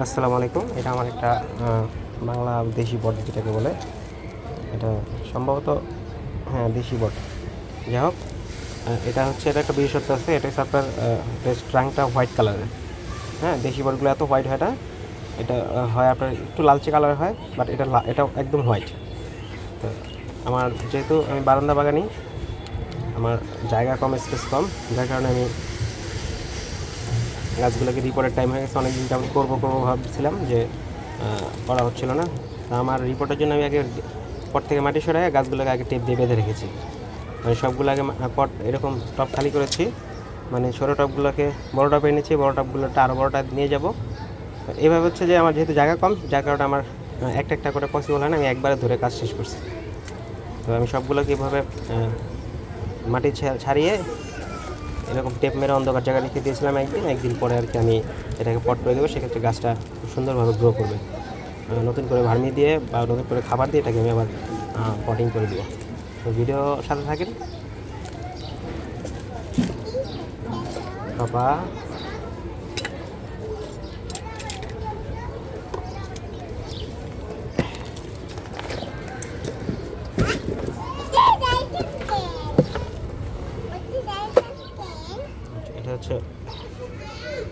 আসসালামু আলাইকুম। এটা আমার একটা বাংলা দেশি বট যেটাকে বলে, এটা সম্ভবত হ্যাঁ দেশি বট। যাই হোক, এটা হচ্ছে এটা একটা বিশেষত্ব আছে। এটা হচ্ছে আপনার ট্রাঙ্কটা হোয়াইট কালারের। হ্যাঁ, দেশি বটগুলো এত হোয়াইট হয় না। এটা হয় আপনার একটু লালচে কালার হয়, বাট এটা একদম হোয়াইট। তো আমার যেহেতু আমি বারান্দা বাগানি, আমার জায়গা কম, স্পেস কম, যার কারণে আমি গাছগুলোকে রিপোর্টের টাইম হয়ে গেছে, অনেকদিন তেমন করবো ভাবছিলাম যে করা হচ্ছিল না। তা আমার রিপোর্টের জন্য আমি আগে পট থেকে মাটি সরাই গাছগুলোকে আগে টেপ দিয়ে বেঁধে রেখেছি। মানে সবগুলো আগে পট এরকম টপ খালি করেছি, মানে ছোটো টপগুলোকে বড়ো টপে এনেছি, বড়ো টপগুলোটা আরও বড়োটা নিয়ে যাব। এইভাবে হচ্ছে যে আমার যেহেতু জায়গা কম, যার কারণে আমার একটা একটা করে পসিবল হয় না, আমি একবারে ধরে কাজ শেষ করছি। তো আমি সবগুলোকে এভাবে মাটি ছাড়িয়ে এরকম টেপ মেরে অন্ধকার জায়গায় রেখে দিয়েছিলাম। একদিন পরে আর কি আমি এটাকে পট করে দেবো, সেক্ষেত্রে গাছটা খুব সুন্দরভাবে গ্রো করবে। নতুন করে ভার্মি দিয়ে বা নতুন করে খাবার দিয়ে এটাকে আমি আবার পটিং করে দেবো। তো ভিডিও সাথে থাকেন। বাবা এটা হচ্ছে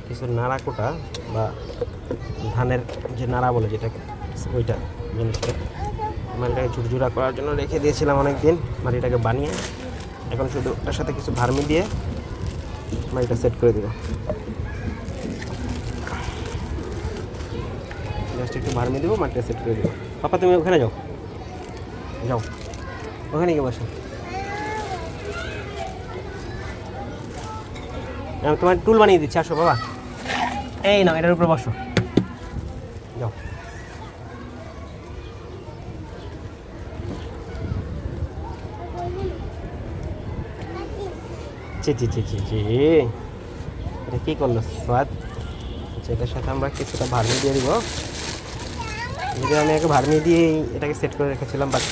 কিছু নাড়া কোটা বা ধানের যে নাড়া বলে যেটাকে, ওইটা জিনিসটা মাটিটাকে ঝুরঝুরা করার জন্য রেখে দিয়েছিলাম অনেক দিন। মাটিটাকে বানিয়ে এখন শুধু ওটার সাথে কিছু ভার্মি দিয়ে মাটিটা সেট করে দেবো। জাস্ট একটু ভার্মি দেবো, মাটিটা সেট করে দেবো। পাপা তুমি ওখানে যাও, যাও ওখানে গিয়ে বসো। আমি তোমার টুল বানিয়ে দিচ্ছি, আসো বাবা। এই নাও, এটার উপরে বসো, যাও। জি জি জি জি জি, এটা কী করলো স্বাদ? আচ্ছা, এটার সাথে আমরা কিছুটা ভার্মি দিয়ে দিব। যদি আমি আগে ভার্মি দিয়েই এটাকে সেট করে রেখেছিলাম, বাট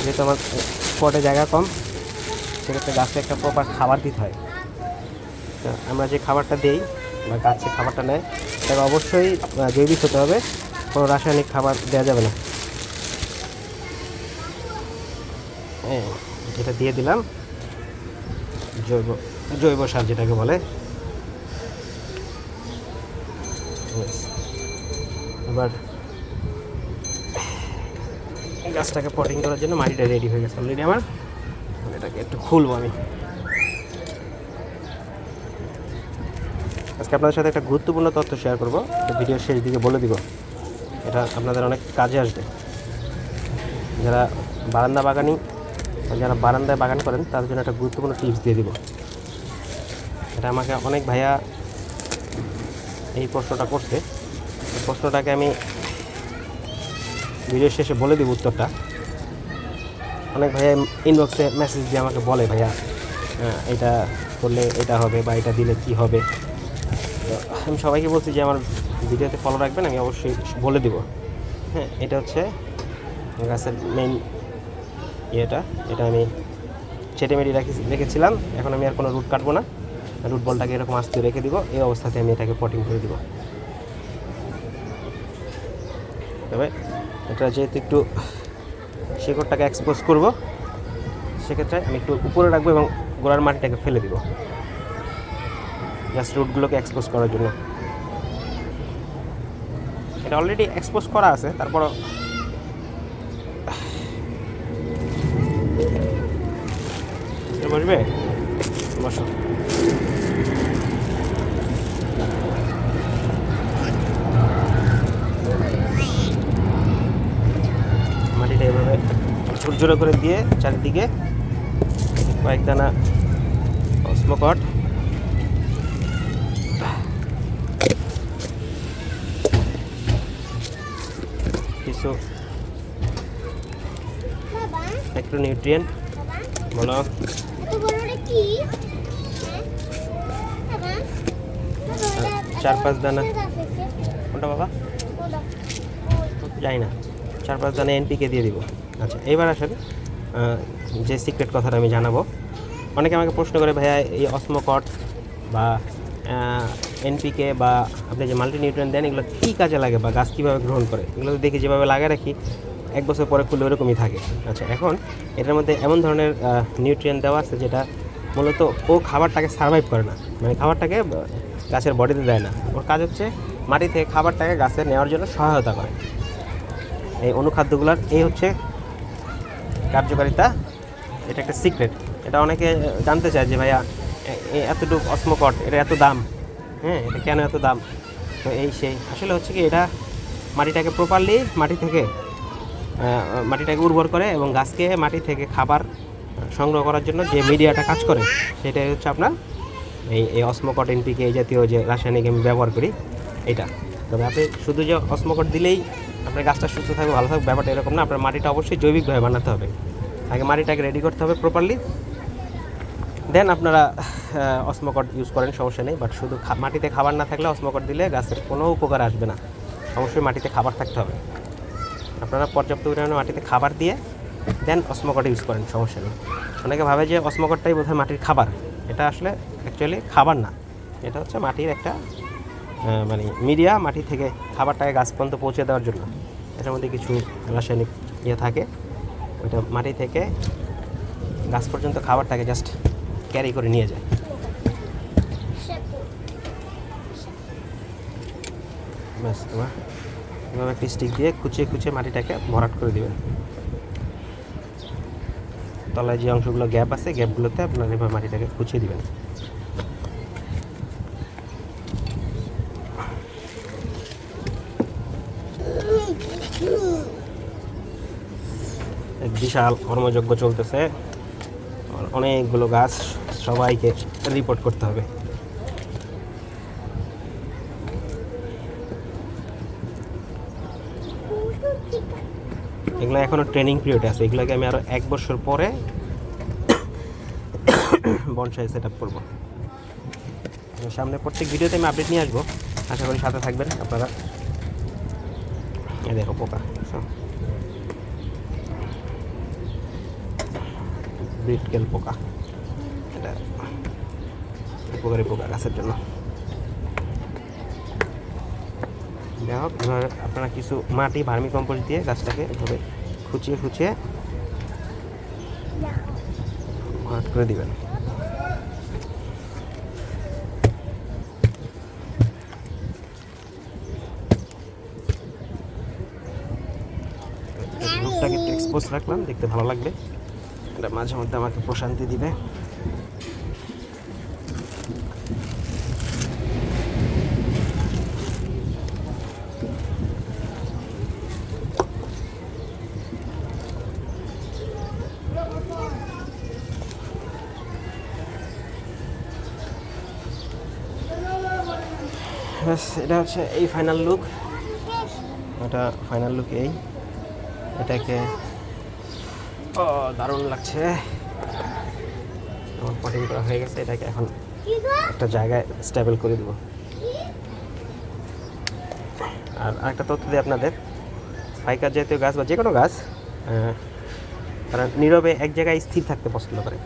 যেহেতু আমার পটে জায়গা কম, সেক্ষেত্রে গাছকে একটা প্রপার খাবার দিতে হয়। তো আমরা যে খাবারটা দিই বা গাছে খাবারটা নেয়, তাকে অবশ্যই জৈবিক হতে হবে, কোনো রাসায়নিক খাবার দেওয়া যাবে না। হ্যাঁ, যেটা দিয়ে দিলাম জৈব সার যেটাকে বলে। এবার গাছটাকে পটিং করার জন্য মাটিটা রেডি হয়ে গেছে অলরেডি আমার। এটাকে একটু খুলবো আমি। আজকে আপনাদের সাথে একটা গুরুত্বপূর্ণ তথ্য শেয়ার করবো, ভিডিওর শেষ দিকে বলে দিব। এটা আপনাদের অনেক কাজে আসবে। যারা বারান্দা বাগানি, যারা বারান্দায় বাগান করেন, তাদের জন্য একটা গুরুত্বপূর্ণ টিপস দিয়ে দিব। এটা আমাকে অনেক ভাইয়া এই প্রশ্নটা করছে। এই প্রশ্নটাকে আমি ভিডিওর শেষে বলে দিব উত্তরটা। অনেক ভাইয়া ইনবক্সে মেসেজ দিয়ে আমাকে বলে, ভাইয়া এটা করলে এটা হবে বা এটা দিলে কি হবে। তো আমি সবাইকে বলছি যে আমার ভিডিওতে ফলো রাখবেন, আমি অবশ্যই বলে দিব। হ্যাঁ, এটা হচ্ছে গাছের মেইন ইয়েটা। এটা আমি ছেটে মেটে রেখেছিলাম। এখন আমি আর কোনো রুট কাটবো না, রুট বলটাকে এরকম আস্তে রেখে দিব। এই অবস্থাতে আমি এটাকে পটিং করে দিব। তবে এটা যেহেতু একটু শিকড়টাকে এক্সপোজ করব, সেক্ষেত্রে আমি একটু উপরে রাখবো এবং গোড়ার মাটিটাকে ফেলে দিব, জাস্ট রুটগুলোকে এক্সপোজ করার জন্য। এটা অলরেডি এক্সপোজ করা আছে, তারপরও বসবে, বসো। মাটিটা এভাবে ঝুরঝুরে করে দিয়ে চারিদিকে কয়েক দানা অসমকট, কিছু মাইক্রোনিউট্রিয়েন্ট, বলো 4-5 দানা, কোনটা বাবা যাই না, 4-5 দানা এনপিকে দিয়ে দিব। আচ্ছা, এবার আসলে যে সিক্রেট কথাটা আমি জানাবো। অনেকে আমাকে প্রশ্ন করে, ভাইয়া এই অসমকট বা এনপিকে বা আপনি যে মাল্টিনিউট্রিয়েন্ট দেন এগুলো কী কাজে লাগে বা গাছ কীভাবে গ্রহণ করে এগুলো দেখি যেভাবে লাগে রাখি 1 বছর পরে খুলে ওরকমই থাকে। আচ্ছা, এখন এটার মধ্যে এমন ধরনের নিউট্রিয়েন্ট দেওয়া আছে যেটা মূলত ও খাবারটাকে সার্ভাইভ করে না, মানে খাবারটাকে গাছের বডিতে দেয় না। ওর কাজ হচ্ছে মাটি থেকে খাবারটাকে গাছে নেওয়ার জন্য সহায়তা করে। এই অনুখাদ্যগুলোর এই হচ্ছে কার্যকারিতা। এটা একটা সিক্রেট, এটা অনেকে জানতে চায় যে ভাইয়া এতটুকু অসমোকট এটা এত দাম, হ্যাঁ এটা কেন এত দাম। তো এই সেই আসলে হচ্ছে কি এটা মাটিটাকে প্রপারলি মাটিটাকে উর্বর করে এবং গাছকে মাটি থেকে খাবার সংগ্রহ করার জন্য যে মিডিয়াটা কাজ করে সেটাই হচ্ছে আপনার এই অসমোকট এনপিকে এই জাতীয় যে রাসায়নিক আমি ব্যবহার করি এটা। তবে আপনি শুধু যে অসমোকট দিলেই আপনার গাছটা সুস্থ থাকবে ভালো থাকবে ব্যাপারটা এরকম না। আপনার মাটিটা অবশ্যই জৈবিকভাবে বানাতে হবে, আগে মাটিটাকে রেডি করতে হবে প্রপারলি, দেন আপনারা অসমোকট ইউজ করেন, সমস্যা নেই। বাট শুধু মাটিতে খাবার না থাকলে অসমোকট দিলে গাছের কোনো উপকার আসবে না। অবশ্যই মাটিতে খাবার থাকতে হবে। আপনারা পর্যাপ্ত পরিমাণে মাটিতে খাবার দিয়ে দেন অসমোকট ইউজ করেন, সমস্যা নেই। অনেকে ভাবে যে অসমোকটটাই বোধহয় মাটির খাবার, এটা আসলে অ্যাকচুয়ালি খাবার না, এটা হচ্ছে মাটির একটা মানে মিডিয়া, মাটি থেকে খাবারটাকে গাছ পর্যন্ত পৌঁছে দেওয়ার জন্য। এটার মধ্যে কিছু রাসায়নিক থাকে, ওইটা মাটি থেকে গাছ পর্যন্ত খাবারটাকে জাস্ট ক্যারি করে নিয়ে যায়। ব্যাস, এভাবে একটি স্টিক দিয়ে খুঁচিয়ে মাটিটাকে ভরাট করে দেবেন। তলায় যে অংশগুলো গ্যাপ আছে গ্যাপগুলোতে আপনার এভাবে মাটিটাকে খুঁচিয়ে দেবেন। এক বিশাল কর্মযজ্ঞ চলতেছে, অনেকগুলো গাছ, সবাইকে রিপোর্ট করতে হবে। এগুলো এখনও ট্রেনিং পিরিয়ডে আছে, এগুলোকে আমি আরও 1 বছর পরে বনসাই সেট আপ করবো। সামনে প্রত্যেক ভিডিওতে আমি আপডেট নিয়ে আসবো, আশা করি সাথে থাকবেন আপনারা। দেখো পোকা, বিটকেল পোকা, এটা উপকারী পোকা গাছের জন্য। যাই হোক, এবার আপনারা কিছু মাটি ভার্মি কম্পোস্ট দিয়ে গাছটাকে এভাবে খুঁচিয়ে ভরাট করে দিবেন। রূপটাকে একটু এক্সপোজ রাখলাম, দেখতে ভালো লাগবে, এটা মাঝে মধ্যে আমাকে প্রশান্তি দিবে। ব্যাস, এটা হচ্ছে এই ফাইনাল লুক, এটা ফাইনাল লুক এই। এটাকে দারুণ লাগছে, আমার পটিং করা হয়ে গেছে। এটাকে এখন একটা জায়গায় স্টেবল করে দেব। আর আরেকটা তথ্য দিই আপনাদের, ফাইকাস জাতীয় গাছ বা যে কোনো গাছ তারা নীরবে এক জায়গায় স্থির থাকতে পছন্দ করে।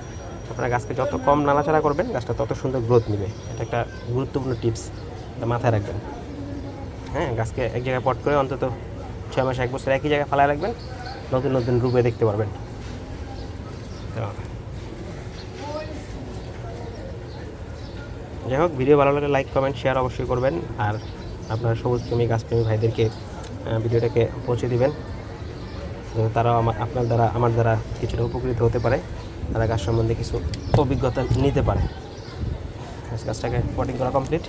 আপনারা গাছকে যত কম নাড়াচাড়া করবেন গাছটা তত সুন্দর গ্রোথ নেবে। এটা একটা গুরুত্বপূর্ণ টিপস, এটা মাথায় রাখবেন। হ্যাঁ, গাছকে এক জায়গায় পট করে অন্তত 6 মাস 1 বছর একই জায়গায় ফেলায় রাখবেন, নতুন নতুন রূপে দেখতে পারবেন। তো যাই হোক, ভিডিও ভালো লাগলে লাইক কমেন্ট শেয়ার অবশ্যই করবেন। আর আপনার সবুজপ্রেমী গাছপ্রেমী ভাইদেরকে ভিডিওটাকে পৌঁছে দিবেন, তারাও আমার দ্বারা কিছুটা উপকৃত হতে পারে, তারা গাছ সম্বন্ধে কিছু অভিজ্ঞতা নিতে পারে। গাছটাকে পটিং করা কমপ্লিট।